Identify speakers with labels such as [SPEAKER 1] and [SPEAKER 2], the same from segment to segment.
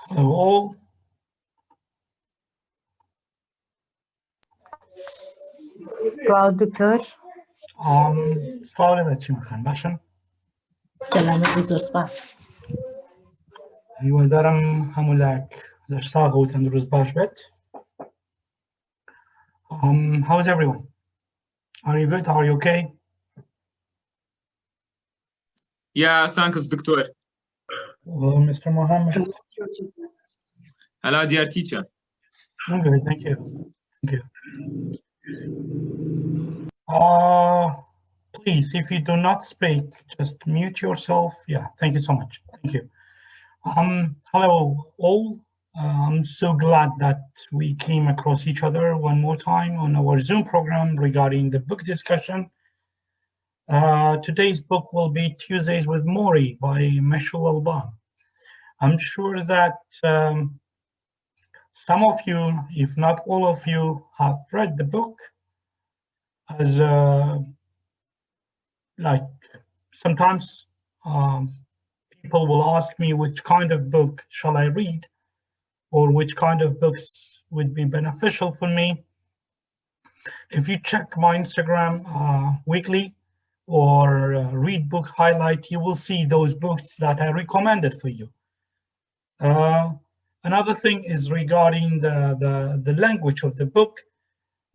[SPEAKER 1] Hello all.
[SPEAKER 2] Proud دكتور.
[SPEAKER 1] سوال داشتیم خان باشم.
[SPEAKER 2] سلامتی زور سپاس.
[SPEAKER 1] هیوادارم همولک لش ساغ و تندرست باش بید. How's everyone? Are you good? Are you okay?
[SPEAKER 3] Yeah, thanks, Doctor.
[SPEAKER 1] Hello, Mr. Mohammed.
[SPEAKER 3] Hello, dear teacher.
[SPEAKER 1] I'm good, thank you. Thank you. Please, if you do not speak, just mute yourself. Yeah, thank you so much. Thank you. Hello all. I'm so glad that we came across each other one more time on our Zoom program regarding the book discussion. Today's book will be Tuesdays with Morrie by Mitch Albom. I'm sure that some of you, if not all of you, have read the book. As like sometimes people will ask me which kind of book shall I read, or which kind of books would be beneficial for me. If you check my Instagram weekly or read book highlight, you will see those books that I recommended for you. Another thing is regarding the language of the book.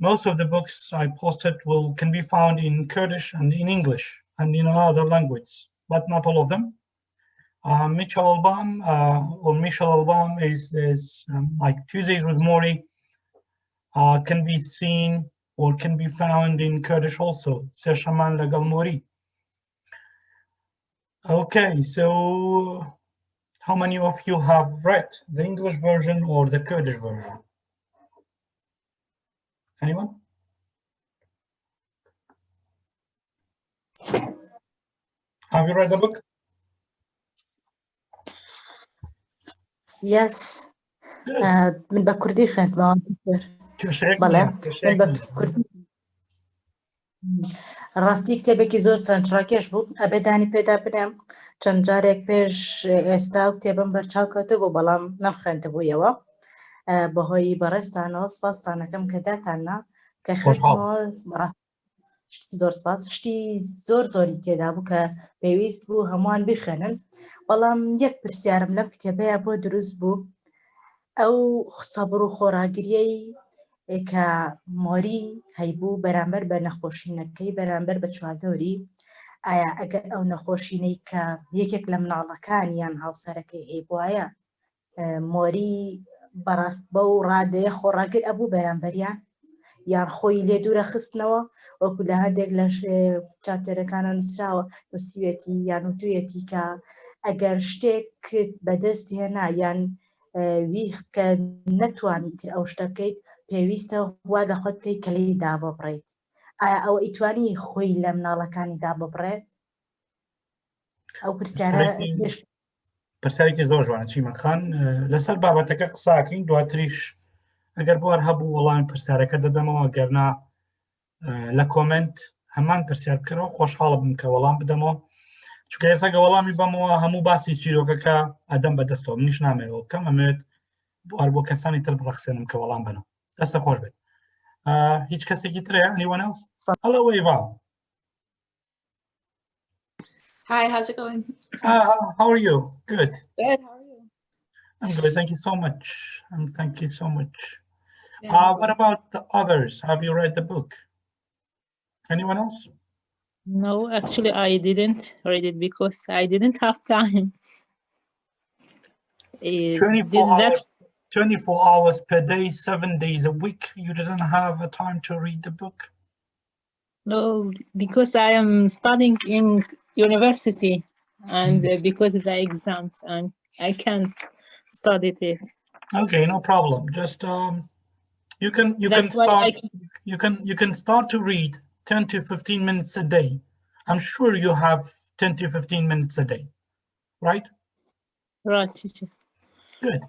[SPEAKER 1] Most of the books I posted can be found in Kurdish and in English and in other languages, but not all of them. Mitch Albom is like Tuesdays with Morrie, can be seen or can be found in Kurdish also. Seshaman Lagal Morrie. Okay, so how many of you have read the English version or the Kurdish version? Anyone? Have you read the book?
[SPEAKER 2] Yes. من بكردي خنت ما بله من بكردي ڕاستی کتێبێکی زۆر چەندڕاکێش بوو ئەبێدانی پێدا بنێم چەند جارێک پێش ئێستا و کتێبم بەرچاو کەوتە بوو بەڵام نەمخوێندبوویەوە بەهۆی بەڕێستانەوە سپاستانەکەم کە داتاننا کە خوێندمەوە زۆر سپاس شتی زۆری تێدا بوو کە پێویست بوو هەمووان بخوێنن بەڵام یەک پرسیارم لەم کتێبەیە بۆ دروست بوو ئەو سەبر و خۆراگریەی کە مۆری هەیبوو بەرامبەر بە نەخۆشینەکەی بەرامبەر بە چواردەوری ئایا ئەگەر ئەو نەخۆشینەی کە یەکێک لە مناڵەکانی یان هاوسەرەکەی هەیبوایە مۆری بەڕاست بە و ڕادەیە خۆڕاگر ئەبوو بەرامبەریان یان خۆی لێ دوورە خستنەوە وەکو لە هەندێک لە چاپتێرەکانە نووسراوە نووسیوێتی یان وتوویەتی کە ئەگەر شتێک بەدەست هێنا یان وی کە نەتوانی تر ئەو شتەکەیت پێویستە وا دەخۆت بکەیت کە لێی داببڕێت ئایا ئەوە ئیتوانی خۆی لە مناڵەکانی داببڕێت ئەو
[SPEAKER 1] پرسیارێکی زۆر جوانە چیمەن خان لەسەر بابەتەکە قساکەین دواتریش ئەگەر بوار هەبوو وەڵامی پرسیارەکە دەدەمەوە گەرنا لە کۆمنت هەمان پرسیار بکەرەوە خۆشحاڵە بم کە وەڵام بدەمەوە چونکە ئێستا وەڵامی بەمەوە هەموو باسی چیرۆکەکە ئەدەم بەدەستەوە منیش نامەوێت بکەم ئەمێت بوار بۆ کەسانی تر بڕەخسێنم کە وەڵام بنەوە دەستە خۆش بێت هیچ کەسێکی ترەیە anyone else? Hello Eva.
[SPEAKER 4] Hi, how's it going?
[SPEAKER 1] How are you? Good.
[SPEAKER 4] Good, how are you?
[SPEAKER 1] I'm good, thank you so much. Thank you so much. Yeah. What about the others? Have you read the book? Anyone else?
[SPEAKER 5] No, actually I didn't read it because I didn't have time.
[SPEAKER 1] 24 hours per day, 7 days a week. You didn't have a time to read the book?
[SPEAKER 5] No, because I am studying in university and because of the exams and I can't study it.
[SPEAKER 1] Okay, no problem. Just you can start to read 10 to 15 minutes a day. I'm sure you have 10 to 15 minutes a day, right?
[SPEAKER 5] Right, teacher.
[SPEAKER 1] Good.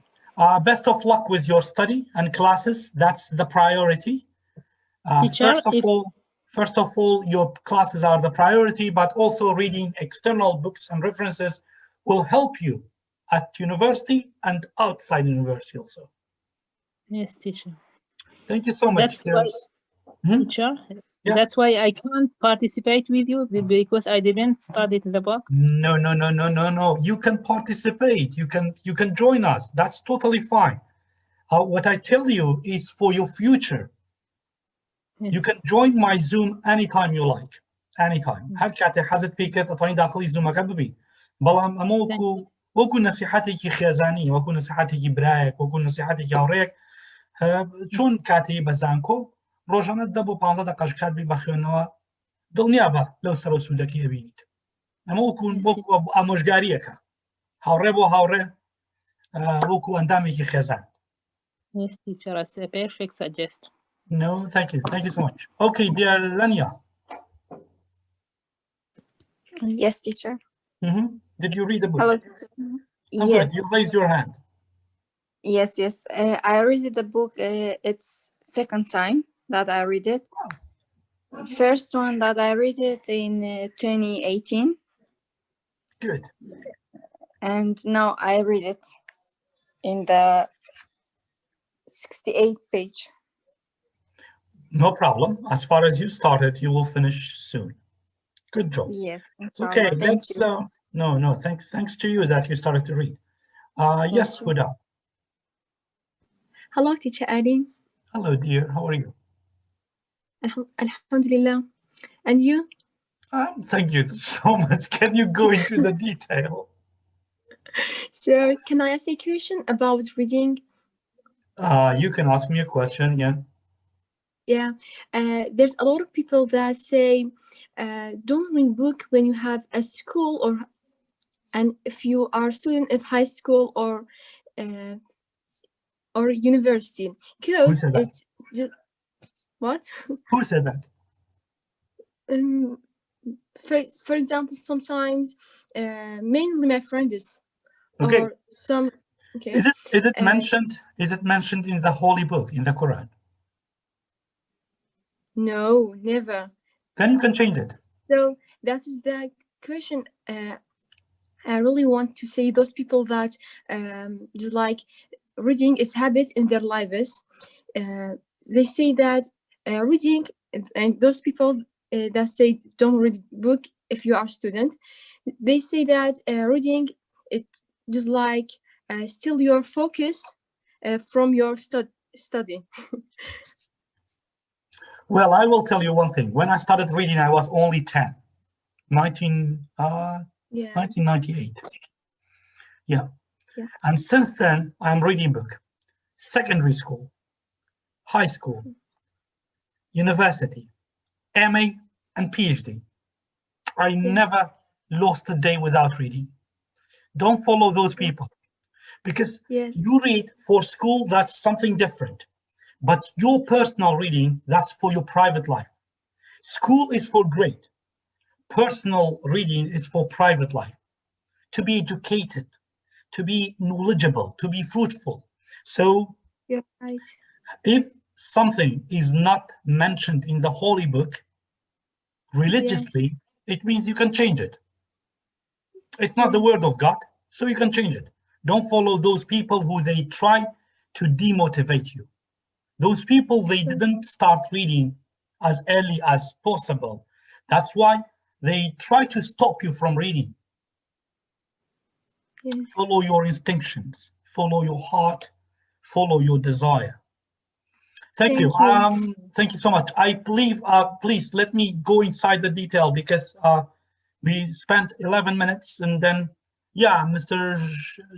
[SPEAKER 1] Best of luck with your study and classes. That's the priority. First of all, your classes are the priority, but also reading external books and references will help you at university and outside university also.
[SPEAKER 5] Yes, teacher.
[SPEAKER 1] Thank you so much.
[SPEAKER 5] That's why, teacher.
[SPEAKER 1] Yeah.
[SPEAKER 5] That's why I can't participate with you because I didn't study the books.
[SPEAKER 1] No. You can participate. You can join us. That's totally fine. What I tell you is for your future.
[SPEAKER 5] Yes.
[SPEAKER 1] You can join my Zoom anytime you like. Anytime. هر كاتي حزت بيكت أطاني داخلي زوم أكببي. بلام أموكو وكو نصيحتك خيزاني وكو نصيحتك برايك وكو نصيحتك أوريك. چون كاتي بزانكو روزانه دبو 15 دقیقه کات بخوێنەوە دڵنیابە لەو سەر و سوودەکەی ئەبینیت ئەمە وەکو ئامۆژگاریەکە هاوڕێ بۆ هاوڕێ وەکو ئەندامێکی خێزان.
[SPEAKER 5] Yes, teacher, it's a perfect suggestion.
[SPEAKER 1] No, thank you so much. Okay, dear Lania.
[SPEAKER 6] Yes, teacher.
[SPEAKER 1] Did you read the book?
[SPEAKER 6] Hello, teacher.
[SPEAKER 1] Oh,
[SPEAKER 6] Yes.
[SPEAKER 1] good. You raised your hand.
[SPEAKER 6] Yes. I read the book. It's second time that I read it. First one that I read it in 2018.
[SPEAKER 1] Good.
[SPEAKER 6] And now I read it in the 68th page.
[SPEAKER 1] No problem. As far as you started, you will finish soon. Good job.
[SPEAKER 6] Yes.
[SPEAKER 1] Okay,
[SPEAKER 6] thank
[SPEAKER 1] let's.
[SPEAKER 6] you.
[SPEAKER 1] No. Thanks to you that you started to read. Yes, Huda.
[SPEAKER 7] Hello, teacher Adin.
[SPEAKER 1] Hello, dear. How are you?
[SPEAKER 7] Alhamdulillah. And you?
[SPEAKER 1] Thank you so much. Can you go into the detail?
[SPEAKER 7] So, can I ask a question about reading?
[SPEAKER 1] You can ask me a question, yeah.
[SPEAKER 7] Yeah. There's a lot of people that say, don't read book when you have a school and if you are a student of high school or university.
[SPEAKER 1] Who said that?
[SPEAKER 7] It's just, what?
[SPEAKER 1] Who said that?
[SPEAKER 7] For example, sometimes mainly my friends.
[SPEAKER 1] Okay.
[SPEAKER 7] Or some. Okay.
[SPEAKER 1] Is it mentioned? Is it mentioned in the holy book, in the Quran?
[SPEAKER 7] No, never.
[SPEAKER 1] Then you can change it.
[SPEAKER 7] So that is the question. I really want to say those people that just like reading is habit in their lives. They say that reading, and those people that say don't read book if you are a student, they say that reading it just like steal your focus from your study.
[SPEAKER 1] Well, I will tell you one thing. When I started reading, I was only 10, 1998. Yeah. And since then, I'm reading book. Secondary school, high school, university, MA, and PhD. I never lost a day without reading. Don't follow those people. Because you read for school, that's something different. But your personal reading, that's for your private life. School is for grade. Personal reading is for private life. To be educated, to be knowledgeable, to be fruitful. So if something is not mentioned in the holy book religiously, it means you can change it. It's not the word of God, so you can change it. Don't follow those people who they try to demotivate you. Those people, they didn't start reading as early as possible. That's why they try to stop you from reading. Follow your instinctions, follow your heart, follow your desire. Thank you. Thank you so much. I believe, please let me go inside the detail because we spent 11 minutes and then, Mr.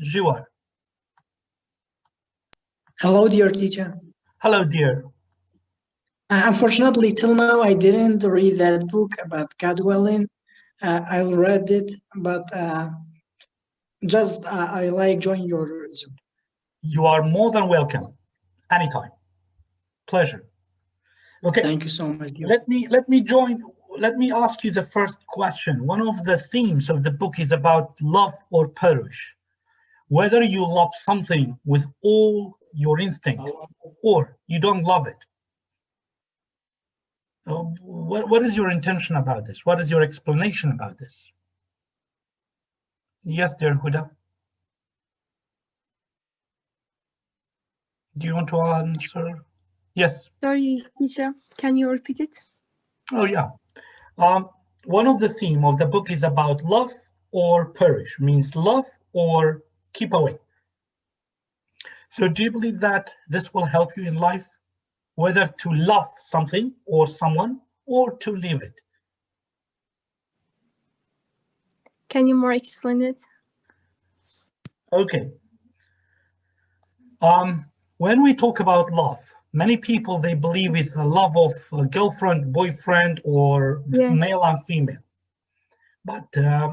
[SPEAKER 1] Jiwar.
[SPEAKER 8] Hello, dear teacher.
[SPEAKER 1] Hello, dear.
[SPEAKER 8] Unfortunately, till now, I didn't read that book about Cadwellin. I read it, but I like joining your Zoom.
[SPEAKER 1] You are more than welcome. Anytime. Pleasure. Okay.
[SPEAKER 8] Thank you so much. Dear.
[SPEAKER 1] Let me ask you the first question. One of the themes of the book is about love or perish. Whether you love something with all your instinct or you don't love it. What is your intention about this? What is your explanation about this? Yes, dear Huda. Do you want to answer? Yes.
[SPEAKER 7] Sorry, teacher, can you repeat it?
[SPEAKER 1] Oh, yeah. One of the theme of the book is about love or perish, means love or keep away. So do you believe that this will help you in life, whether to love something or someone or to leave it?
[SPEAKER 7] Can you more explain it?
[SPEAKER 1] Okay. When we talk about love, many people, they believe it's the love of a girlfriend, boyfriend, or
[SPEAKER 7] Yes.
[SPEAKER 1] male and female. But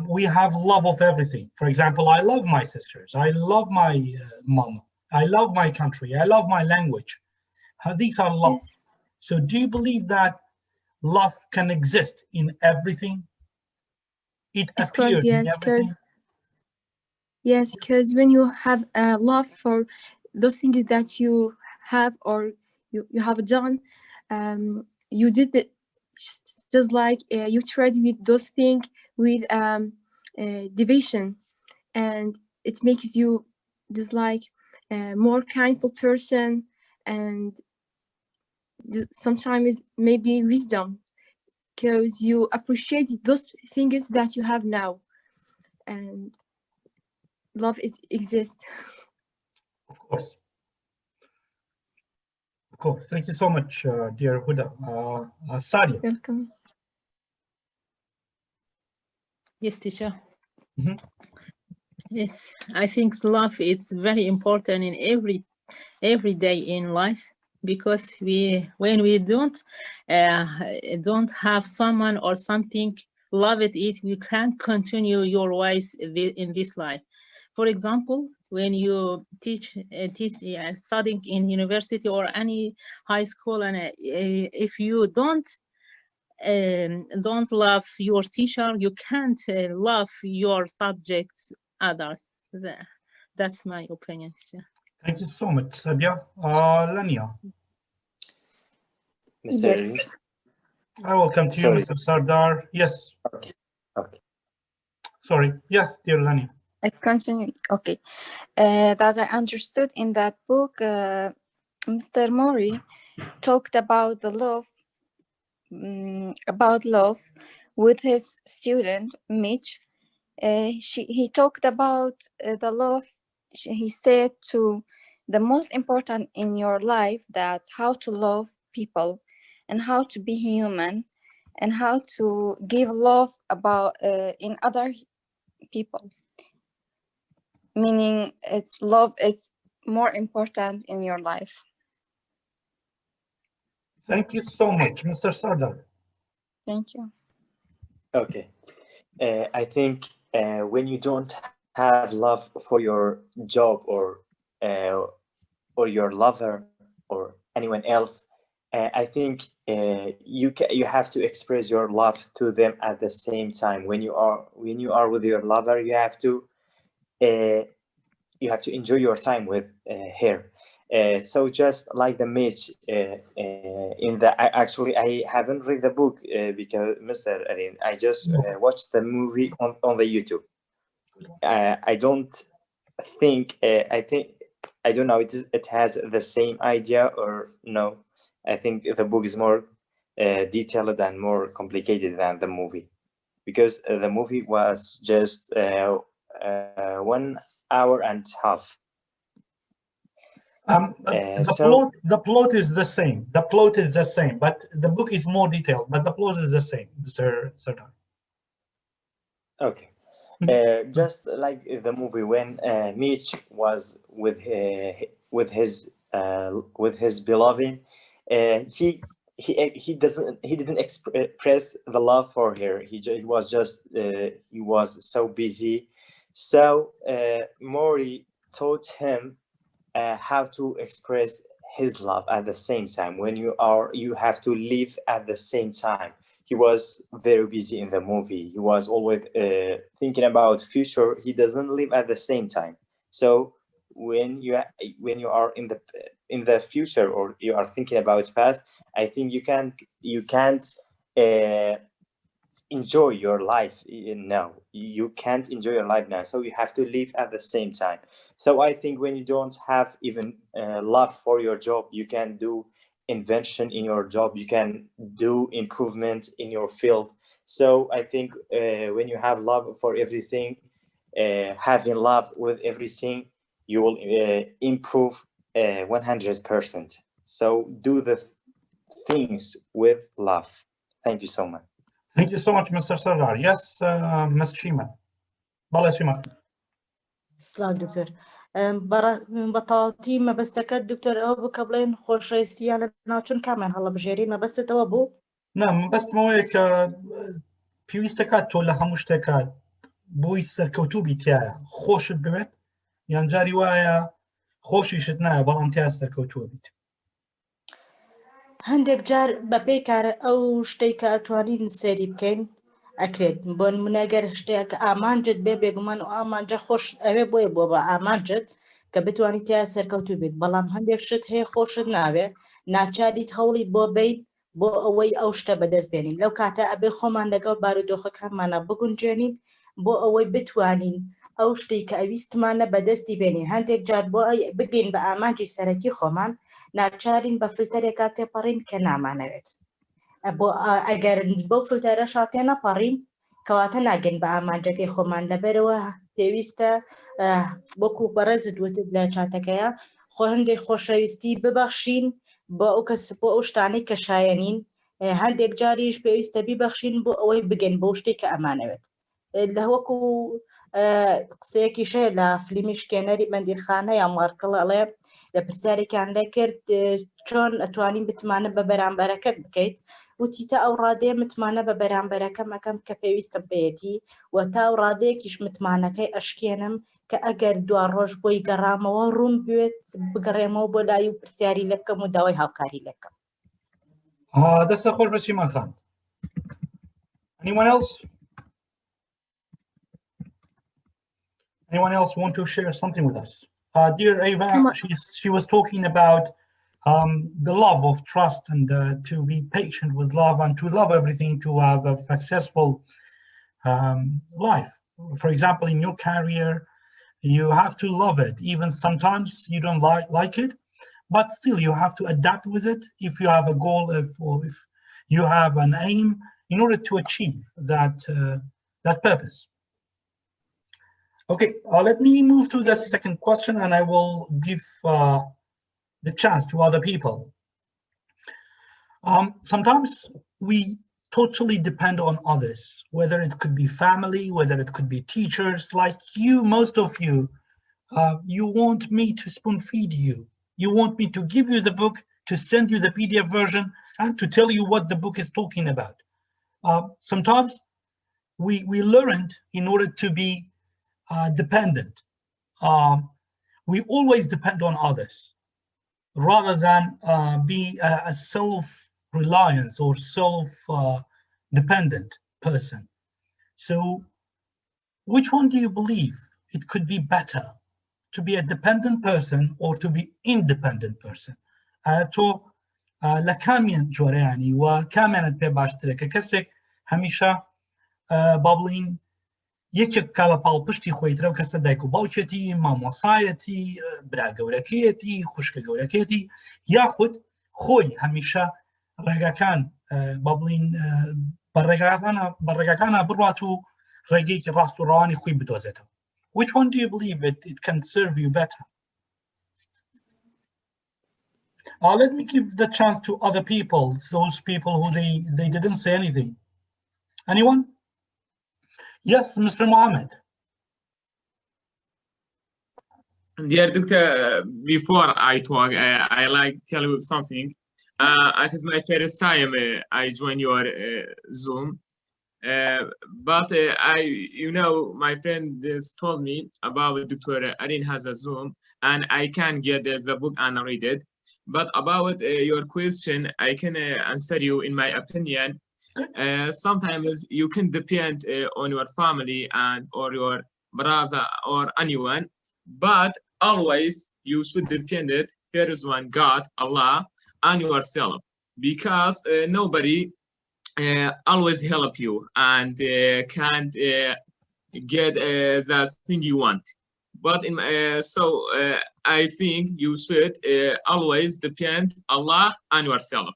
[SPEAKER 1] we have love of everything. For example, I love my sisters. I love my mom. I love my country. I love my language. These are love.
[SPEAKER 7] Yes.
[SPEAKER 1] So do you believe that love can exist in everything? It
[SPEAKER 7] Of course,
[SPEAKER 1] appears in
[SPEAKER 7] yes,
[SPEAKER 1] everything?
[SPEAKER 7] because when you have a love for those things that you have or you have done, you did it just like you tried with those things with devotion, and it makes you just like a more kindful person, and sometimes maybe wisdom, because you appreciate those things that you have now, and love exists.
[SPEAKER 1] Of course. Of course. Thank you so much, dear Huda. Sadia.
[SPEAKER 7] Welcome.
[SPEAKER 5] Yes, teacher.
[SPEAKER 1] Mhm.
[SPEAKER 5] Yes, I think love is very important in every day in life, because when we don't have someone or something love it, we can't continue your ways in this life. For example, when you teach studying in university or any high school, and if you don't love your teacher, you can't love your subjects others. That's my opinion.
[SPEAKER 1] Thank you so much, Sadia. Lania.
[SPEAKER 9] Mr.
[SPEAKER 6] Yes.
[SPEAKER 9] Yunus?
[SPEAKER 1] I will come to you,
[SPEAKER 9] Sorry.
[SPEAKER 1] Mr. Sardar. Yes.
[SPEAKER 9] Okay.
[SPEAKER 1] Sorry. Yes, dear Lania.
[SPEAKER 6] I continue. Okay. That I understood in that book, Mr. Morrie talked about the love, about love with his student Mitch. He talked about the love. He said to the most important in your life, that how to love people and how to be human and how to give love about in other people. Meaning, it's love is more important in your life.
[SPEAKER 1] Thank you so much, Mr. Sardar.
[SPEAKER 6] Thank you.
[SPEAKER 9] Okay. I think when you don't have love for your job or your lover or anyone else, I think you have to express your love to them at the same time. When you are with your lover, you have to enjoy your time with her. So just like the Mitch in the actually I haven't read the book because Mr. Arin, I just watched the movie on the YouTube. I don't think I don't know it has the same idea or no. I think the book is more detailed and more complicated than the movie, because the movie was just 1 hour and a half.
[SPEAKER 1] The plot is the same. The plot is the same, but the book is more detailed. But the plot is the same, Mr. Sardar.
[SPEAKER 9] Okay. Just like the movie, when Mitch was with his beloved, he didn't express the love for her. He was so busy. So Morrie taught him how to express his love at the same time. When you have to live at the same time. He was very busy in the movie. He was always thinking about future. He doesn't live at the same time. So when you are in the future, or you are thinking about past, I think you can't enjoy your life now. You can't enjoy your life now, so you have to live at the same time. So I think when you don't have even love for your job, you can do invention in your job, you can do improvement in your field. So I think when you have love for everything, having love with everything, you will improve 100%. So do the things with love. Thank you so much.
[SPEAKER 1] Thank you so much, Mr. Sardar. Yes, Ms. Shima. Bala Shima.
[SPEAKER 2] سلااو دکتۆر بەتاڵتی مەبەستەکەت دکتۆر ئەوە بکە بڵێن خۆشەویستیان لە ناوچوون کامیان هەڵەبژێری مەبەستتەوە بوو؟
[SPEAKER 1] نا مەبەستمەوەیە کە پێویستە کات تۆ لە هەموو شتێکات بۆی سەرکەوتوو تایە خۆشت بوێت یان جاری وایە خۆشیشت نایە بەڵام تیا سەرکەوتووە بیت.
[SPEAKER 2] هەندێک جار بەپێی کارە ئەو شتەی کە ئەتوانین سێری بکەین ئەکرێت بۆ نمونەگەر شتێک ئامانجت بێ بێگومان و ئامانجە خۆش ئەوێ بۆیە بۆ بە ئامانجت کە بتوانیت تیا سەرکەوتوو بێت بەڵام هەندێک شت هەیە خۆشت ناوێ ناچاریت هەوڵی بۆ بیت بۆ ئەوەی ئەو شتە بەدەست بێنین لەو کاتە ئەبێ خۆمان لەگەڵ بارودۆخەکانمانە بگونجێنین بۆ ئەوەی بتوانین ئەو شتێک کە ئەویستمانە بەدەستی بێنین هەندێک جار بۆ بگەین بە ئامانجی سەرەکی خۆمان ناچارین بە فلتەرێکا تێپەڕین کە نامانەوێت بۆ ئەگەر بۆ فلتەرەشا تێنەپەڕین کەواتە ناگەین بە ئامانجەکەی خۆمان لەبەرەوە پێویستە وەکو بەڕێزت وتت لە چاتەکەیە هەندێک خۆشەویستی ببەخشین بۆ ئەو کەس بۆ ئەو شتانەی کە شایەنین هەندێک جاریش پێویستە بیبەخشین بۆ ئەوەی بگەین بۆ شتێک کە ئەمانەوێت لە وەکو قسەیەکی شەیە لە فلیمی شکێنەری بەندیرخانە یا مارکڵ ئەڵێ لە پرسیارێکیان لەکرد چۆن ئەتوانین بتمانە بە بەرامبەرەکەت بکەیت وتیتە ئەو ڕادەیە متمانە بە بەرامبەرەکەم ئەەکەم کە پێویستم پێیەتی و تا ئەو ڕادەیەکیش متمانەکەی ئەشکێنم کە ئەگەر دوا ڕۆژ بۆی گەڕامەوە ڕوون بوێت بگەڕێمەوە بۆ لای و پرسیاری لە بکەم و داوای هاوکاری لەکەم.
[SPEAKER 1] دەستە خۆش بە چیمان خان. Anyone else? Anyone else want to share something with us? Dear Ava, she was talking about the love of trust and to be patient with love and to love everything to have a successful life. For example, in your career, you have to love it. Even sometimes you don't like it, but still you have to adapt with it if you have a goal, if you have an aim in order to achieve that purpose. Okay, let me move to the second question and I will give the chance to other people. Sometimes we totally depend on others, whether it could be family, whether it could be teachers, like you, most of you, you want me to spoon feed you. You want me to give you the book, to send you the PDF version, and to tell you what the book is talking about. Sometimes we learned in order to be dependent. We always depend on others rather than be a self-reliance or self-dependent person. So which one do you believe it could be better, to be a dependent person or to be independent person? تو لكامين جورياني وكامينت بباشترك كسك هميشه بابلين یەکێک کاوە پاڵپشتی خۆیترە و کەسە دایک و باوکێتی مامۆسایەتی برا گەورەکەیەتی خوشکە گەورەکێتی یاخود خۆی هەمیشە ڕێگاکان با بڵین بەڕێگاکانە بڕوات و ڕێگەیەکی ڕاست و ڕەوانی خۆی بدۆزێتەوە. Which one do you believe it can serve you better? Let me give the chance to other people, those people who they didn't say anything. Anyone? Yes, Mr. Mohammed.
[SPEAKER 3] Dear Doctor, before I talk, I like to tell you something. It is my first time I join your Zoom, but my friend told me about Dr. Arin has a Zoom, and I can get the book and read it. But about your question, I can answer you in my opinion. Sometimes you can depend on your family and or your brother or anyone, but always you should depend it first one, God, Allah, and yourself, because nobody always help you and can't get that thing you want. But I think you should always depend Allah and yourself.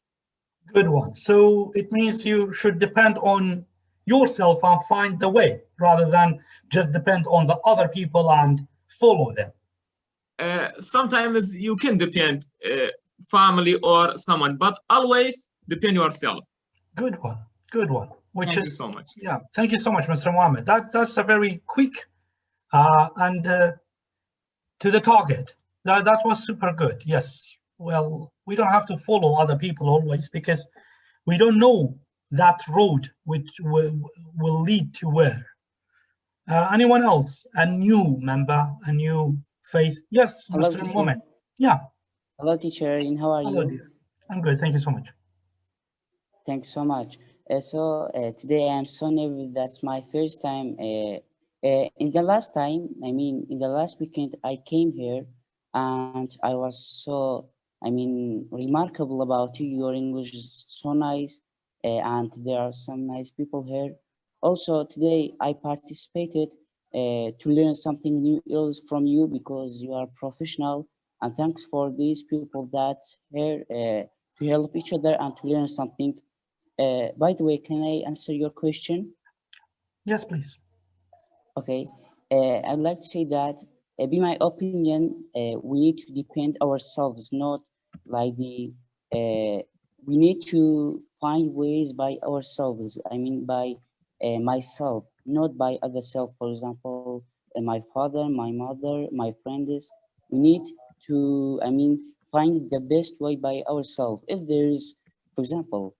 [SPEAKER 1] Good one. So it means you should depend on yourself and find the way, rather than just depend on the other people and follow them.
[SPEAKER 3] Sometimes you can depend family or someone, but always depend yourself.
[SPEAKER 1] Good one. Good one.
[SPEAKER 3] Thank you so much.
[SPEAKER 1] Yeah. Thank you so much, Mr. Mohammed. That's a very quick and to the target. That was super good. Yes. Well, we don't have to follow other people always, because we don't know that road which will lead to where. Anyone else? A new member, a new face? Yes,
[SPEAKER 10] Hello,
[SPEAKER 1] Mr.
[SPEAKER 10] teacher.
[SPEAKER 1] Mohammed. Yeah.
[SPEAKER 10] Hello, teacher. And how are
[SPEAKER 1] Hello,
[SPEAKER 10] you?
[SPEAKER 1] dear. I'm good. Thank you so much.
[SPEAKER 10] Thanks so much. Today I'm so nervous. That's my first time. In the last time, in the last weekend, I came here and I was so, remarkable about you. Your English is so nice, and there are some nice people here. Also, today I participated to learn something new else from you, because you are professional. And thanks for these people that here to help each other and to learn something. By the way, can I answer your question?
[SPEAKER 1] Yes, please.
[SPEAKER 10] Okay. I'd like to say that, in my opinion, we need to depend ourselves, not like we need to find ways by ourselves. By myself, not by other self. For example, my father, my mother, my friends. We need to, find the best way by ourselves. If there is, for example,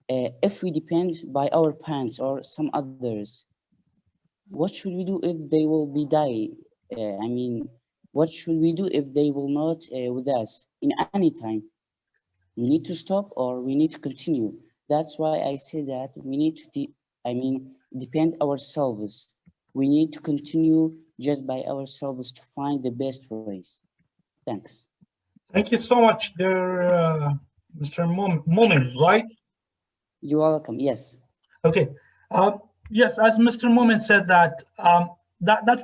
[SPEAKER 10] if we depend by our parents or some others, what should we do if they will be die? What should we do if they will not with us in any time? We need to stop or we need to continue. That's why I say that we need to, depend ourselves. We need to continue just by ourselves to find the best ways. Thanks.
[SPEAKER 1] Thank you so much, dear Mr. Momin, right?
[SPEAKER 10] You're welcome. Yes.
[SPEAKER 1] Okay. Yes, as Mr. Momin said that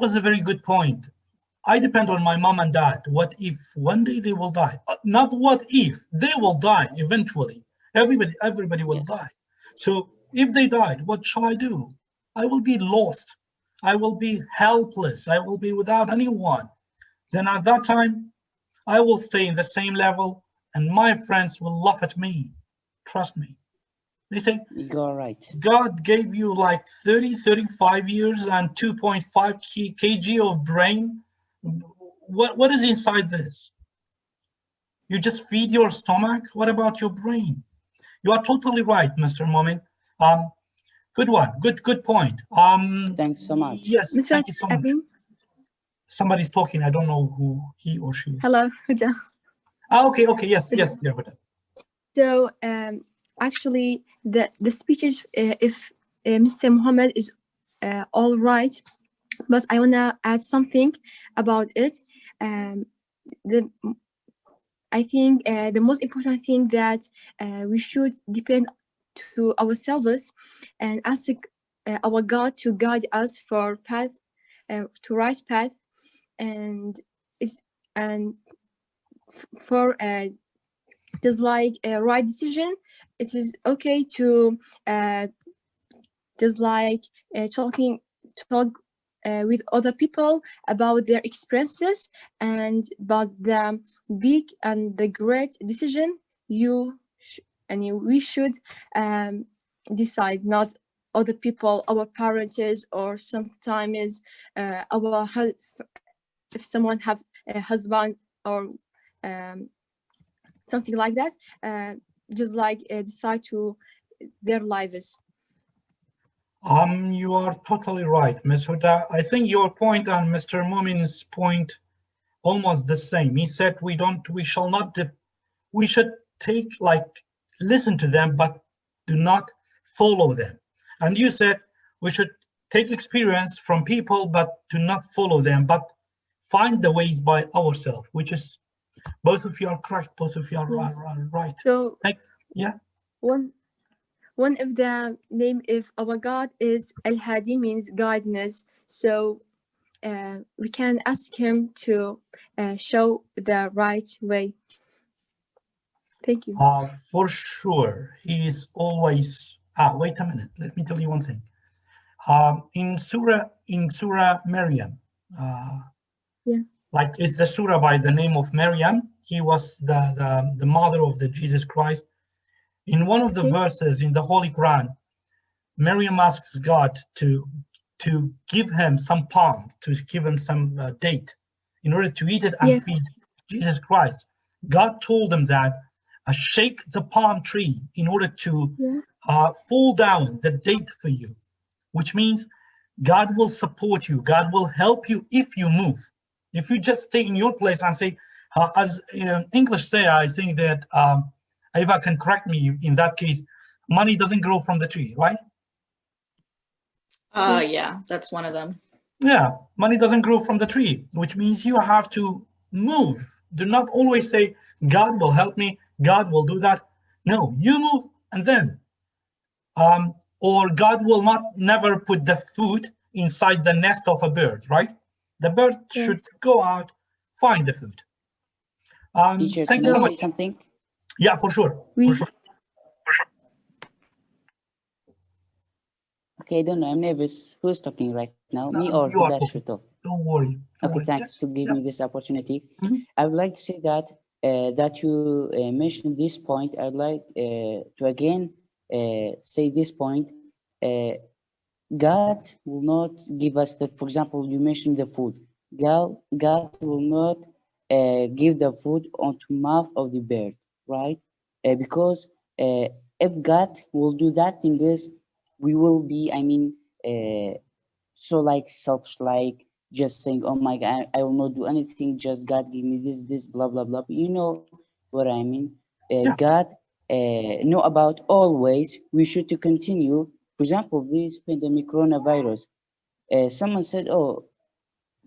[SPEAKER 1] was a very good point. I depend on my mom and dad. What if one day they will die? Not what if, they will die eventually. Everybody will die. So if they died, what shall I do? I will be lost. I will be helpless. I will be without anyone. Then at that time, I will stay in the same level and my friends will laugh at me. Trust me. They say,
[SPEAKER 10] you're right.
[SPEAKER 1] God gave you like 30, 35 years and 2.5 kg of brain. What is inside this? You just feed your stomach? What about your brain? You are totally right, Mr. Momin. Good one. Good point.
[SPEAKER 10] Thanks so much.
[SPEAKER 1] Yes, thank you so much. Somebody's talking. I don't know who he or she is.
[SPEAKER 7] Hello, Huda.
[SPEAKER 1] Okay, yes, dear Huda.
[SPEAKER 7] So actually, the speeches, if Mr. Mohammed is all right, but I wanna add something about it. I think the most important thing that we should depend to ourselves and ask our God to guide us for path, to right path, and for just like a right decision. It is okay to just like talk with other people about their experiences and about the big and the great decision we should decide, not other people, our parents, or sometimes if someone have a husband or something like that, just like decide to their lives.
[SPEAKER 1] You are totally right, Ms. Huda. I think your point and Mr. Momin's point almost the same. He said we should listen to them, but do not follow them. And you said we should take experience from people, but do not follow them, but find the ways by ourselves, which is Both of you are correct. Both of you are,
[SPEAKER 7] Yes.
[SPEAKER 1] are right.
[SPEAKER 7] So
[SPEAKER 1] Yeah.
[SPEAKER 7] one of the name of our God is Al-Hadi, means guidance. So we can ask him to show the right way. Thank you.
[SPEAKER 1] For sure, he is always. Wait a minute. Let me tell you one thing. In Surah Maryam,
[SPEAKER 7] Yeah.
[SPEAKER 1] like is the surah by the name of Maryam. He was the mother of the Jesus Christ. In one of the
[SPEAKER 7] Okay.
[SPEAKER 1] verses in the Holy Quran, Maryam asks God to give him some palm, to give him some date, in order to eat it and
[SPEAKER 7] Yes.
[SPEAKER 1] feed Jesus Christ. God told him that shake the palm tree in order to
[SPEAKER 7] Yeah.
[SPEAKER 1] fall down the date for you, which means God will support you. God will help you if you move. If you just stay in your place and say, as English say, I think that Eva can correct me in that case, money doesn't grow from the tree, right?
[SPEAKER 4] Yeah, that's one of them.
[SPEAKER 1] Yeah, money doesn't grow from the tree, which means you have to move. Do not always say, God will help me, God will do that. No, you move and then. Or God will never put the food inside the nest of a bird, right? The bird should go out, find the food.
[SPEAKER 10] Teacher,
[SPEAKER 1] Thank
[SPEAKER 10] can
[SPEAKER 1] you so
[SPEAKER 10] I say
[SPEAKER 1] much.
[SPEAKER 10] something?
[SPEAKER 1] Yeah, for sure. For sure.
[SPEAKER 10] Okay, I don't know. I'm nervous. Who's talking right now? Me or
[SPEAKER 1] You are
[SPEAKER 10] Huda
[SPEAKER 1] talking.
[SPEAKER 10] should talk?
[SPEAKER 1] Don't worry. Don't
[SPEAKER 10] Okay,
[SPEAKER 1] worry.
[SPEAKER 10] thanks
[SPEAKER 1] Just,
[SPEAKER 10] to give me this opportunity.
[SPEAKER 1] Mhm.
[SPEAKER 10] I would like to say that that you mentioned this point. I'd like to again say this point. God will not give us the, for example, you mentioned the food. God will not give the food onto mouth of the bird, right? Because if God will do that thing is, we will be, I mean, so like selfish, like just saying, oh my God, I will not do anything, just God give me this, blah, blah, blah. But you know what I mean? God know about always, we should to continue. For example, this pandemic coronavirus, someone said, oh,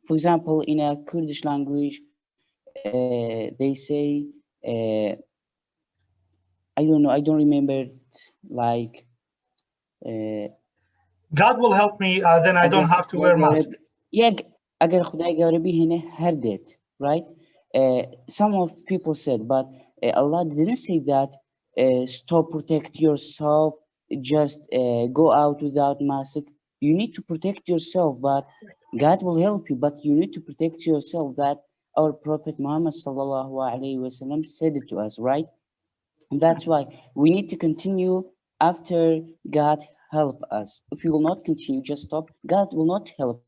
[SPEAKER 10] for example, in a Kurdish language, they say, I don't know, I don't remember it, like,
[SPEAKER 1] God will help me, then I don't have to wear mask.
[SPEAKER 10] Yeah, agar Khuday garabi hine heard it, right? Some of people said, but Allah didn't say that. Stop, protect yourself. Just go out without mask. You need to protect yourself, but God will help you. But you need to protect yourself. That our Prophet Muhammad sallallahu alaihi wasallam said it to us, right? And that's why we need to continue after God help us. If we will not continue, just stop, God will not help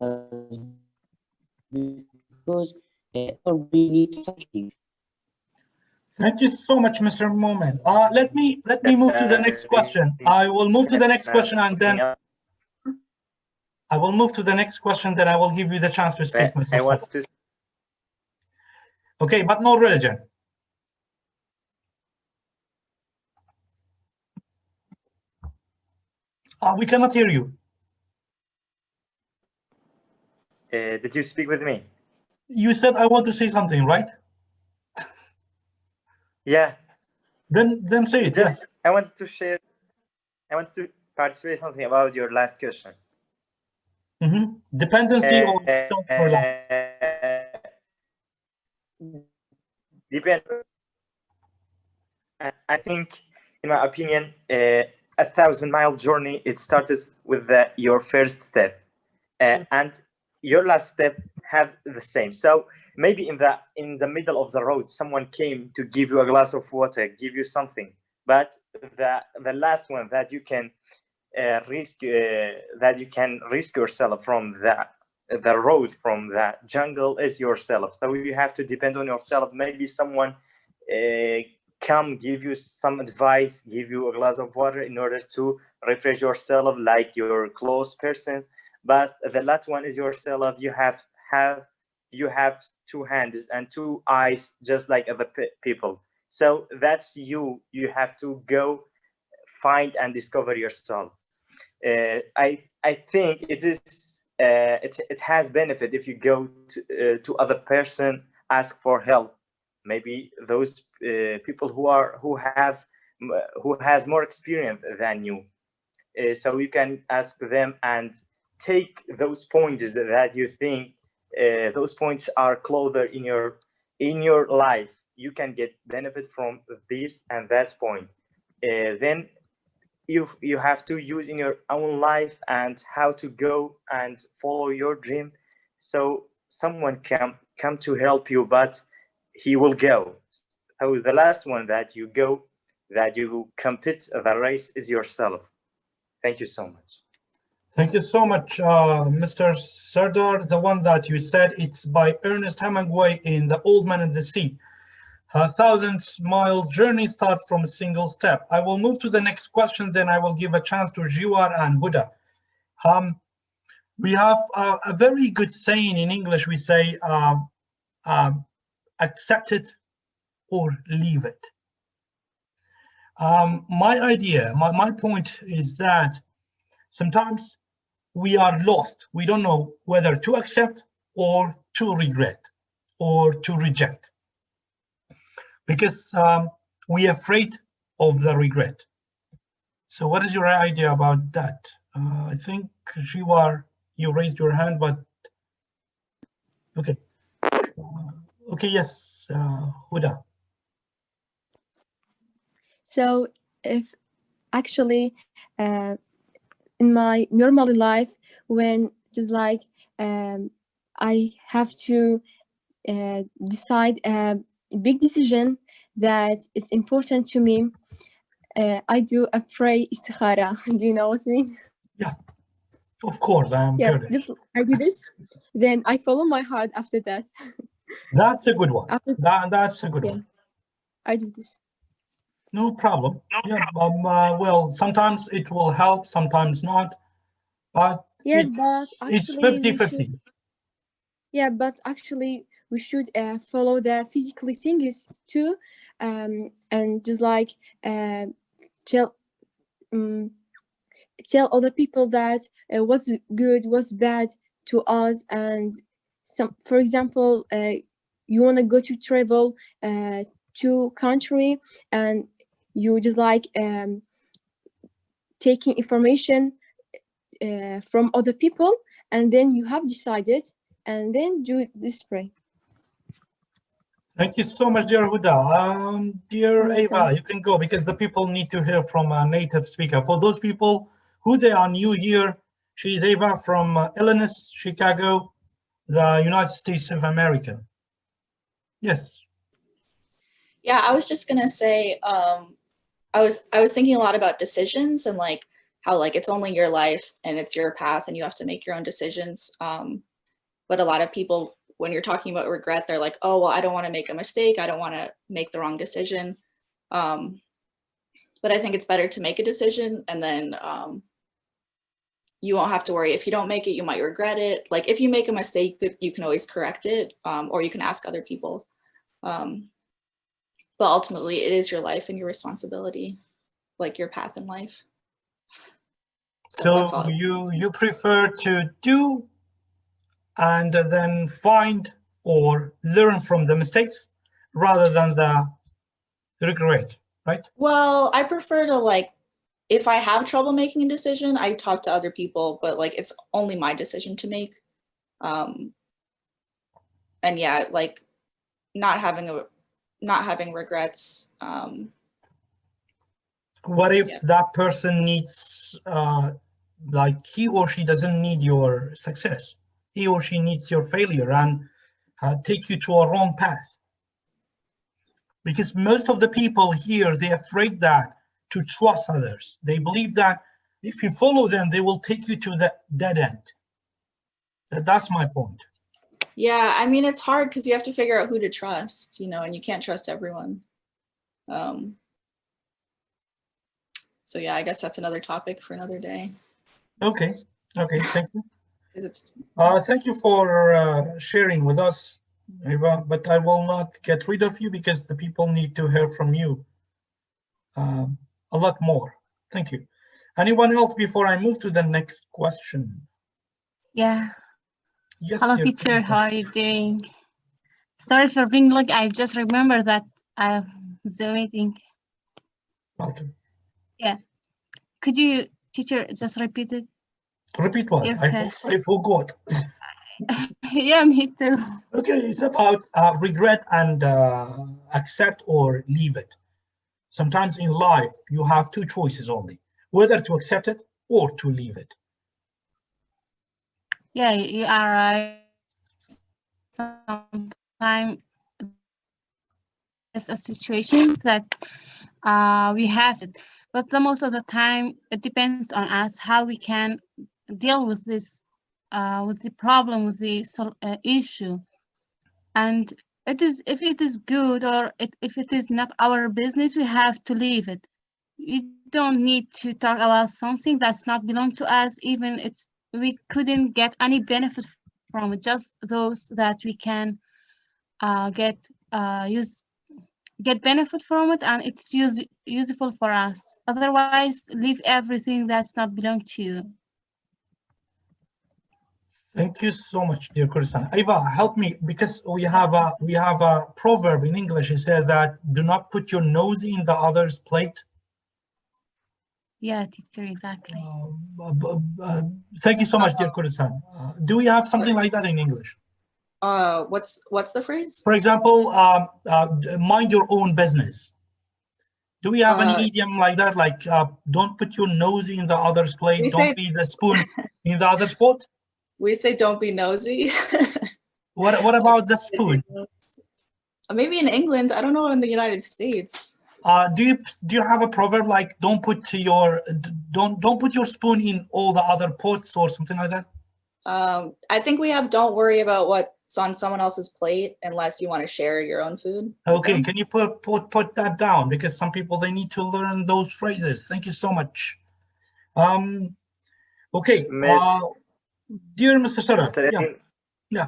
[SPEAKER 10] us because we need to change.
[SPEAKER 1] Thank you so much, Mr. Moment. Let me move to the next question. I will move to the next question and then I will move to the next question. Then I will give you the chance to speak, Mr. Sal. Okay, but no religion. We cannot hear you.
[SPEAKER 9] Did you speak with me?
[SPEAKER 1] You said I want to say something, right?
[SPEAKER 9] Yeah.
[SPEAKER 1] Then say it. Yes.
[SPEAKER 9] I wanted to share. I want to participate something about your last question.
[SPEAKER 1] Dependency or self-reliance.
[SPEAKER 9] Depend. I think, in my opinion, a 1,000-mile journey, it starts with your first step, and your last step have the same. So maybe in the middle of the road, someone came to give you a glass of water, give you something, but the last one that you can risk yourself from the road, from the jungle, is yourself. So you have to depend on yourself. Maybe someone come give you some advice, give you a glass of water in order to refresh yourself, like your close person. But the last one is yourself. You have two hands and two eyes, just like other people. So that's you. You have to go find and discover yourself. I think it is it has benefit if you go to other person, ask for help, maybe those people who has more experience than you. So you can ask them and take those points that you think those points are closer in your life. You can get benefit from this and that point. Then you have to use in your own life and how to go and follow your dream. So someone can come to help you, but he will go. So the last one that you go, that you compete the race is yourself. Thank you so much.
[SPEAKER 1] Thank you so much, Mr. Sardar. The one that you said, it's by Ernest Hemingway in The Old Man and the Sea. A 1,000-mile journey starts from a single step. I will move to the next question, then I will give a chance to Jiwar and Huda. We have a very good saying in English. We say, accept it or leave it. My idea, my point is that sometimes we are lost. We don't know whether to accept or to regret or to reject, because we are afraid of the regret. So what is your idea about that? I think you raised your hand, but okay. Okay, yes, Huda.
[SPEAKER 7] So if actually in my normal life, when just like I have to decide a big decision that is important to me, I do a pray istikhara. Do you know what I mean?
[SPEAKER 1] Yeah, of course, I am Kurdish.
[SPEAKER 7] I do this, then I follow my heart after that.
[SPEAKER 1] That's a good one. That's a good one.
[SPEAKER 7] I do this.
[SPEAKER 1] No problem. Yeah, well, sometimes it will help, sometimes not. But
[SPEAKER 7] yes,
[SPEAKER 1] it's 50-50.
[SPEAKER 7] Yeah, but actually we should follow the physically things too, and just like tell other people that what's good, what's bad to us. And for example, you want to go to travel to country, and you just like taking information from other people, and then you have decided, and then do this spray.
[SPEAKER 1] Thank you so much, dear Huda. Dear Ava, you can go, because the people need to hear from a native speaker. For those people who they are new here, she's Ava from Illinois, Chicago, the United States of America. Yes.
[SPEAKER 4] Yeah, I was just gonna say, I was thinking a lot about decisions and like how like it's only your life and it's your path and you have to make your own decisions. But a lot of people, when you're talking about regret, they're like, oh, well, I don't want to make a mistake. I don't want to make the wrong decision. But I think it's better to make a decision, and then you won't have to worry. If you don't make it, you might regret it. Like if you make a mistake, you can always correct it, or you can ask other people. But ultimately, it is your life and your responsibility, like your path in life.
[SPEAKER 1] So you prefer to do and then find or learn from the mistakes rather than the regret, right?
[SPEAKER 4] Well, I prefer to, like, if I have trouble making a decision, I talk to other people, but like it's only my decision to make. And yeah, like not having regrets.
[SPEAKER 1] What if that person needs, like he or she doesn't need your success? He or she needs your failure and take you to a wrong path. Because most of the people here, they're afraid that to trust others. They believe that if you follow them, they will take you to the dead end. That's my point.
[SPEAKER 4] Yeah, I mean, it's hard because you have to figure out who to trust, you know, and you can't trust everyone. So yeah, I guess that's another topic for another day.
[SPEAKER 1] Okay, thank you.
[SPEAKER 4] It's
[SPEAKER 1] thank you for sharing with us, Eva, but I will not get rid of you because the people need to hear from you a lot more. Thank you. Anyone else before I move to the next question?
[SPEAKER 11] Yeah.
[SPEAKER 1] Yes.
[SPEAKER 11] Hello,
[SPEAKER 1] dear,
[SPEAKER 11] teacher.
[SPEAKER 1] please.
[SPEAKER 11] How are you doing?
[SPEAKER 5] Sorry for being long. I just remember that I was waiting.
[SPEAKER 1] Welcome.
[SPEAKER 5] Yeah. Could you, teacher, just repeat it?
[SPEAKER 1] Repeat what?
[SPEAKER 5] Your
[SPEAKER 1] I forgot.
[SPEAKER 5] Yeah, me too.
[SPEAKER 1] Okay, it's about regret and accept or leave it. Sometimes in life, you have two choices only, whether to accept it or to leave it.
[SPEAKER 5] Yeah, you are right. Sometimes it's a situation that we have it, but the most of the time it depends on us how we can deal with this, with the problem, with the issue. And it is, if it is good or if it is not our business, we have to leave it. We don't need to talk about something that's not belong to us, even we couldn't get any benefit from it, just those that we can get benefit from it, and it's useful for us. Otherwise, leave everything that's not belong to you.
[SPEAKER 1] Thank you so much, dear Kurisan. Eva, help me, because we have a proverb in English. It says that do not put your nose in the other's plate.
[SPEAKER 5] Yeah, teacher, exactly.
[SPEAKER 1] Thank you so much, dear Kurisan. Do we have something like that in English?
[SPEAKER 4] What's the phrase?
[SPEAKER 1] For example, mind your own business. Do we have any idiom like that? Like, don't put your nose in the other's plate. Don't be the spoon in the other's pot.
[SPEAKER 4] We say don't be nosy.
[SPEAKER 1] What about the spoon?
[SPEAKER 4] Maybe in England, I don't know in the United States.
[SPEAKER 1] Do you have a proverb like don't put your spoon in all the other pots or something like that?
[SPEAKER 4] I think we have don't worry about what's on someone else's plate unless you want to share your own food.
[SPEAKER 1] Okay, can you put that down, because some people, they need to learn those phrases. Thank you so much. Okay, dear Mr. Sarah. Yeah.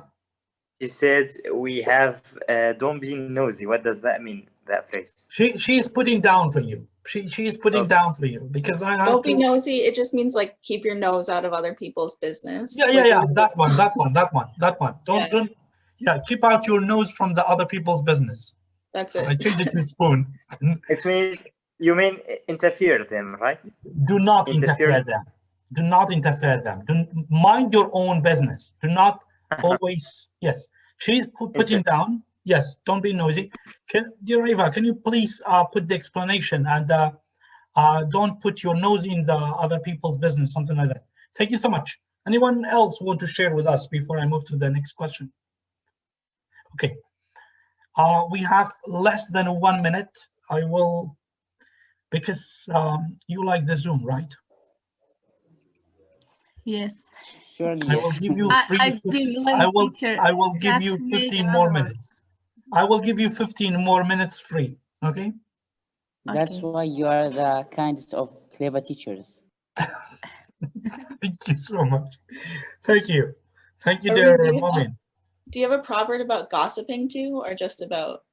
[SPEAKER 9] He said we have don't be nosy. What does that mean, that phrase?
[SPEAKER 1] She is putting down for you. She is putting down for you, because I have
[SPEAKER 4] don't be nosy. It just means like keep your nose out of other people's business.
[SPEAKER 1] Yeah,
[SPEAKER 4] like,
[SPEAKER 1] yeah. That one. Don't. Yeah, keep out your nose from the other people's business.
[SPEAKER 4] That's it.
[SPEAKER 1] I changed it to spoon.
[SPEAKER 9] It means, you mean interfere them, right?
[SPEAKER 1] Do not interfere them. Do not interfere them. Mind your own business. Do not always. Yes, she's putting down. Yes, don't be nosy. Dear Eva, can you please put the explanation and don't put your nose in the other people's business, something like that. Thank you so much. Anyone else want to share with us before I move to the next question? Okay. We have less than 1 minute. I will, because you like the Zoom, right?
[SPEAKER 5] Yes.
[SPEAKER 10] Surely,
[SPEAKER 1] I will give you I will give you 15 more minutes. I will give you 15 more minutes free. Okay.
[SPEAKER 10] That's why you are the kindest of clever teachers.
[SPEAKER 1] Thank you so much. Thank you. Thank you, dear Momin.
[SPEAKER 4] Do you have a proverb about gossiping too, or just about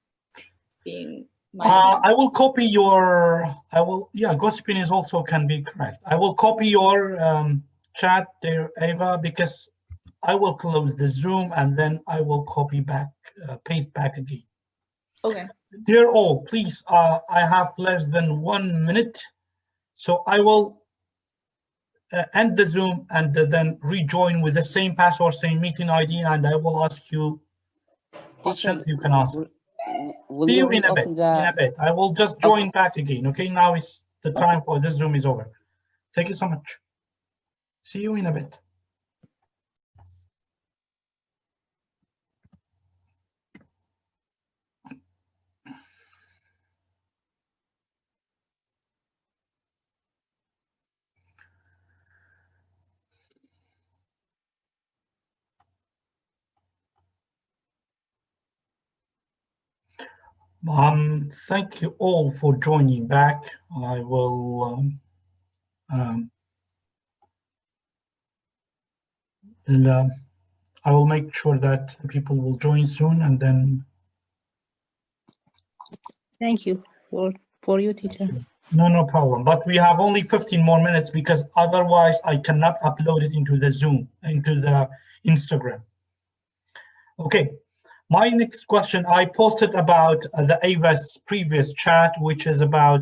[SPEAKER 4] being?
[SPEAKER 1] I will copy your. Yeah, gossiping is also can be correct. I will copy your chat there, Eva, because I will close the Zoom and then I will copy back, paste back again.
[SPEAKER 4] Okay.
[SPEAKER 1] Dear all, please, I have less than 1 minute, so I will end the Zoom and then rejoin with the same password, same meeting ID, and I will ask you questions you can ask. See you in a bit. I will just join back again. Okay, now it's the time for this Zoom is over. Thank you so much. See you in a bit. Thank you all for joining back. I will I will make sure that people will join soon, and then.
[SPEAKER 5] Thank you for you, teacher.
[SPEAKER 1] No problem. But we have only 15 more minutes, because otherwise I cannot upload it into the Zoom, into the Instagram. Okay. My next question, I posted about the Ava's previous chat, which is about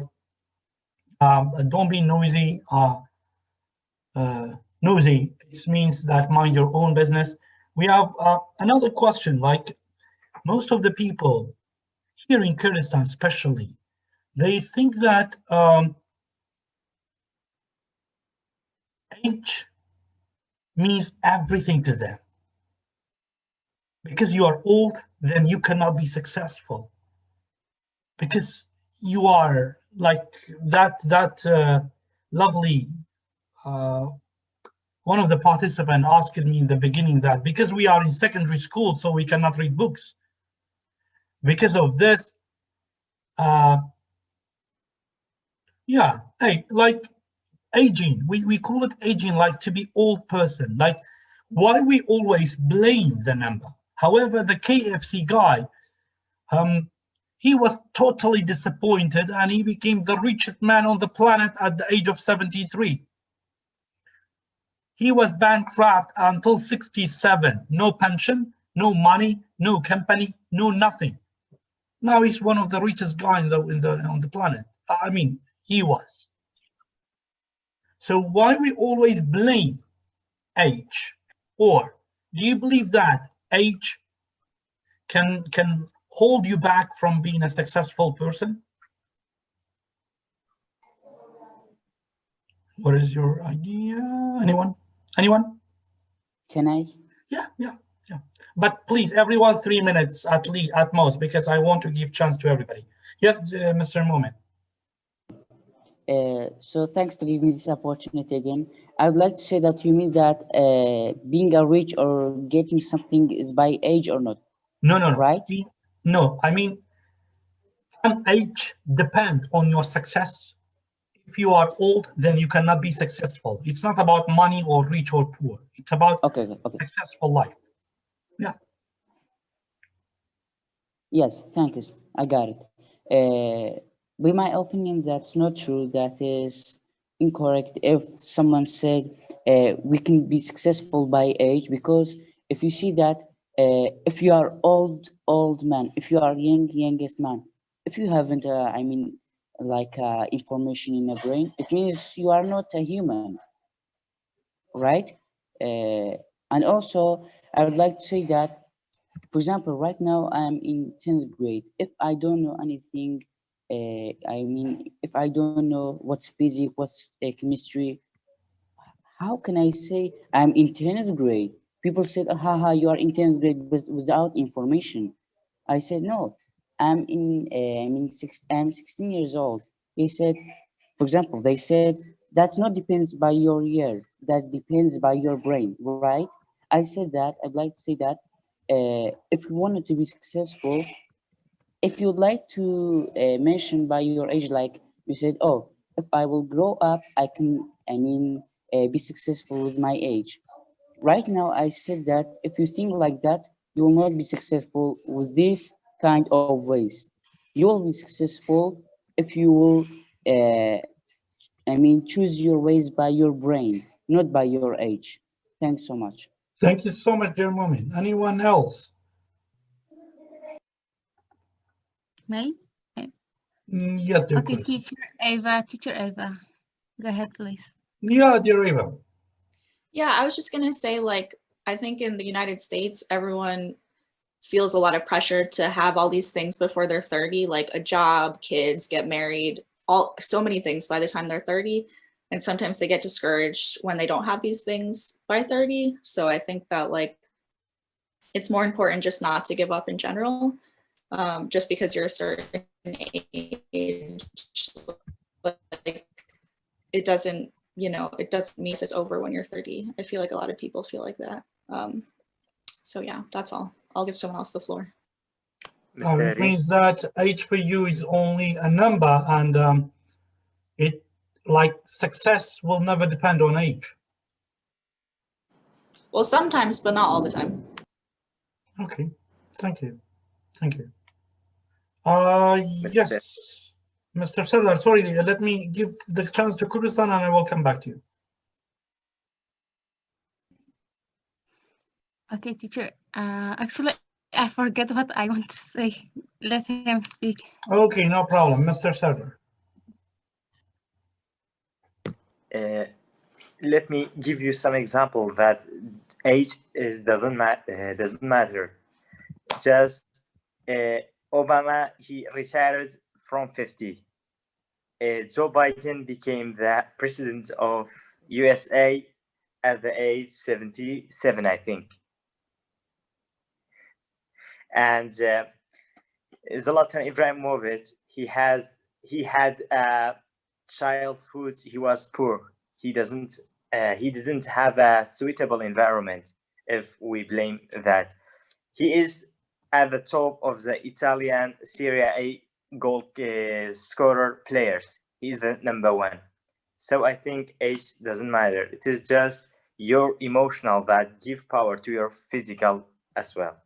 [SPEAKER 1] don't be nosy. Nosy, it means that mind your own business. We have another question, like most of the people here in Kurdistan especially, they think that age means everything to them. Because you are old, then you cannot be successful. Because you are like that lovely, one of the participants asked me in the beginning that because we are in secondary school, so we cannot read books. Because of this, yeah, hey, like aging, we call it aging, like to be old person, like why we always blame the number. However, the KFC guy, he was totally disappointed and he became the richest man on the planet at the age of 73. He was bankrupt until 67, no pension, no money, no company, no nothing. Now he's one of the richest guys on the planet. I mean, he was. So why we always blame age? Or do you believe that age can hold you back from being a successful person? What is your idea? Anyone?
[SPEAKER 10] Can I?
[SPEAKER 1] Yeah. But please, everyone 3 minutes at least, at most, because I want to give chance to everybody. Yes, Mr. Momin.
[SPEAKER 10] So thanks to give me this opportunity again. I would like to say that you mean that being a rich or getting something is by age or not?
[SPEAKER 1] No.
[SPEAKER 10] Right?
[SPEAKER 1] No, I mean, age depend on your success. If you are old, then you cannot be successful. It's not about money or rich or poor. It's about successful life. Yeah.
[SPEAKER 10] Yes, thanks. I got it. With my opinion, that's not true. That is incorrect. If someone said we can be successful by age, because if you see that, if you are old man, if you are youngest man, if you haven't, I mean, like information in the brain, it means you are not a human, right? And also, I would like to say that, for example, right now I'm in 10th grade. If I don't know anything, I mean, if I don't know what's physics, what's chemistry, how can I say I'm in 10th grade? People said, haha, you are in 10th grade, but without information. I said, no, I'm 16 years old. He said, for example, they said, that's not depends by your year, that depends by your brain, right? I said that, I'd like to say that if you wanted to be successful, if you'd like to mention by your age, like you said, oh, if I will grow up, I can, be successful with my age. Right now, I said that if you think like that, you will not be successful with this kind of ways. You will be successful if you will, choose your ways by your brain, not by your age. Thanks so much.
[SPEAKER 1] Thank you so much, dear Momin. Anyone else?
[SPEAKER 11] May?
[SPEAKER 1] Yes, dear.
[SPEAKER 11] Okay, Teacher Ava, go ahead, please.
[SPEAKER 1] Yeah, dear Ava.
[SPEAKER 4] Yeah, I was just gonna say, like, I think in the United States, everyone feels a lot of pressure to have all these things before they're 30, like a job, kids, get married, so many things by the time they're 30. And sometimes they get discouraged when they don't have these things by 30. So I think that, like, it's more important just not to give up in general. Just because you're a certain age, like, it doesn't mean if it's over when you're 30. I feel like a lot of people feel like that. So yeah, that's all. I'll give someone else the floor.
[SPEAKER 1] It means that age for you is only a number, and it, like, success will never depend on age.
[SPEAKER 4] Well, sometimes, but not all the time.
[SPEAKER 1] Okay, thank you. Yes, Mr. Serdar, sorry, let me give the chance to Kurdistan and I will come back to you.
[SPEAKER 11] Okay, teacher. Actually, I forget what I want to say. Let him speak.
[SPEAKER 1] Okay, no problem. Mr. Sardar.
[SPEAKER 9] Let me give you some example that age doesn't matter. Just Obama, he retired from 50. Joe Biden became the president of USA at the age 77, I think. And Zlatan Ibrahimovic, he had a childhood. He was poor. He didn't have a suitable environment. If we blame that, he is at the top of the Italian Serie A goal scorer players. He's the number one. So I think age doesn't matter. It is just your emotional that give power to your physical as well.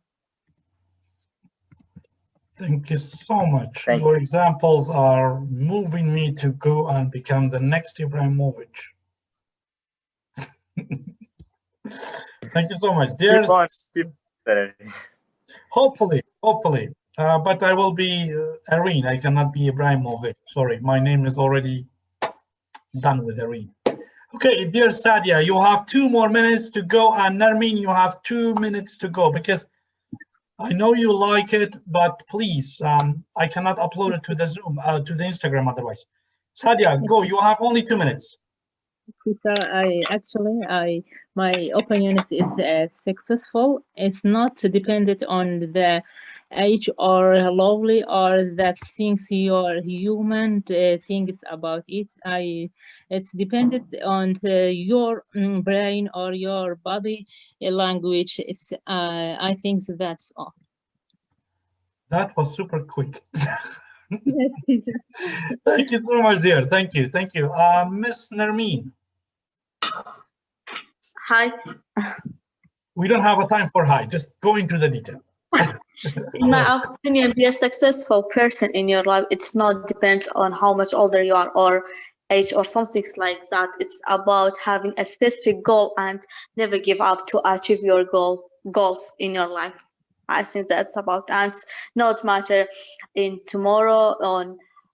[SPEAKER 1] Thank you so much. Your examples are moving me to go and become the next Ibrahimovic. Thank you so much. Hopefully. But I will be Irene. I cannot be Ibrahimovic. Sorry, my name is already done with Irene. Okay, dear Sadia, you have 2 more minutes to go, and Nermin, you have 2 minutes to go, because I know you like it, but please, I cannot upload it to the Zoom, to the Instagram otherwise. Sadia, go. You have only 2 minutes.
[SPEAKER 5] My opinion is successful. It's not dependent on the age or lovely or that things your human thinks about it. It's dependent on your brain or your body language. It's I think that's all.
[SPEAKER 1] That was super quick. Thank you so much, dear. Thank you. Miss Nermin.
[SPEAKER 12] Hi.
[SPEAKER 1] We don't have a time for hi. Just go into the detail.
[SPEAKER 12] In my opinion, be a successful person in your life. It's not depends on how much older you are or age or something like that. It's about having a specific goal and never give up to achieve your goals in your life. I think that's about, and not matter in tomorrow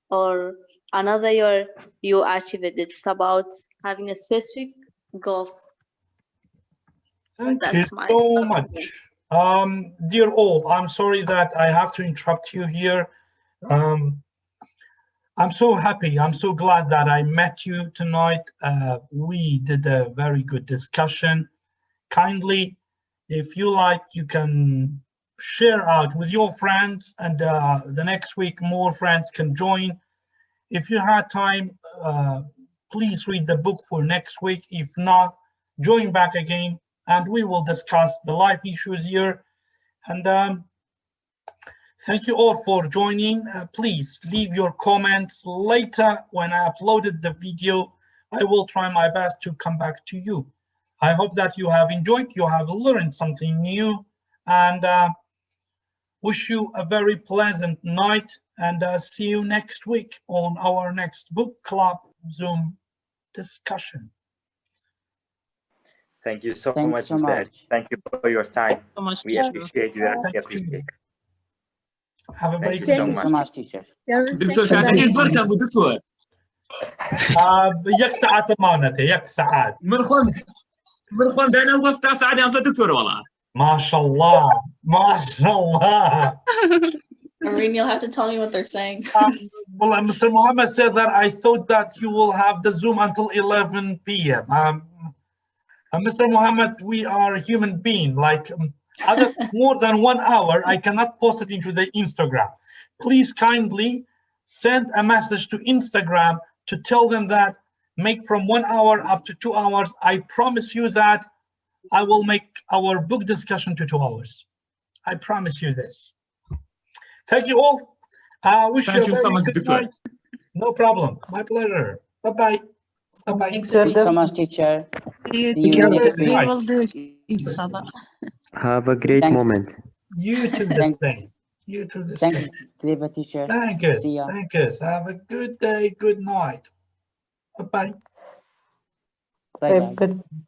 [SPEAKER 12] or another year you achieve it. It's about having a specific goals.
[SPEAKER 1] Thank you so much. Dear all, I'm sorry that I have to interrupt you here. I'm so happy, I'm so glad that I met you tonight. We did a very good discussion. Kindly, if you like, you can share out with your friends, and the next week more friends can join. If you had time, please read the book for next week. If not, join back again and we will discuss the life issues here. And thank you all for joining. Please leave your comments later. When I uploaded the video, I will try my best to come back to you. I hope that you have enjoyed, you have learned something new, and wish you a very pleasant night, and see you next week on our next book club Zoom discussion.
[SPEAKER 9] Thank you so much, Mr. Ed. Thank you for your time. We appreciate you.
[SPEAKER 1] Have a very good
[SPEAKER 10] day. Thank you so much, teacher.
[SPEAKER 3] دكتور تعطيني البركة أبو دكتور.
[SPEAKER 1] يك ساعات مانته يك ساعات.
[SPEAKER 3] من خوان دانا وسط ساعات يا دكتور والله.
[SPEAKER 1] ما شاء الله ما شاء الله.
[SPEAKER 4] Irene, you'll have to tell me what they're saying.
[SPEAKER 1] Well, Mr. Mohammed said that I thought that you will have the Zoom until 11 p.m. Mr. Mohammed, we are a human being. Like more than 1 hour, I cannot post it into the Instagram. Please kindly send a message to Instagram to tell them that make from 1 hour up to 2 hours. I promise you that I will make our book discussion to 2 hours. I promise you this. Thank you all.
[SPEAKER 3] Thank you so much, Doctor.
[SPEAKER 1] No problem. My pleasure. Bye-bye. Bye-bye.
[SPEAKER 10] Thank you so much, teacher.
[SPEAKER 11] We will do it, inshallah.
[SPEAKER 13] Have a great moment.
[SPEAKER 1] You too the same. You too the same.
[SPEAKER 10] Thank you, clever teacher.
[SPEAKER 1] Thank you.
[SPEAKER 10] See ya.
[SPEAKER 1] Thank you. Have a good day. Good night. Bye-bye.
[SPEAKER 10] Bye-bye.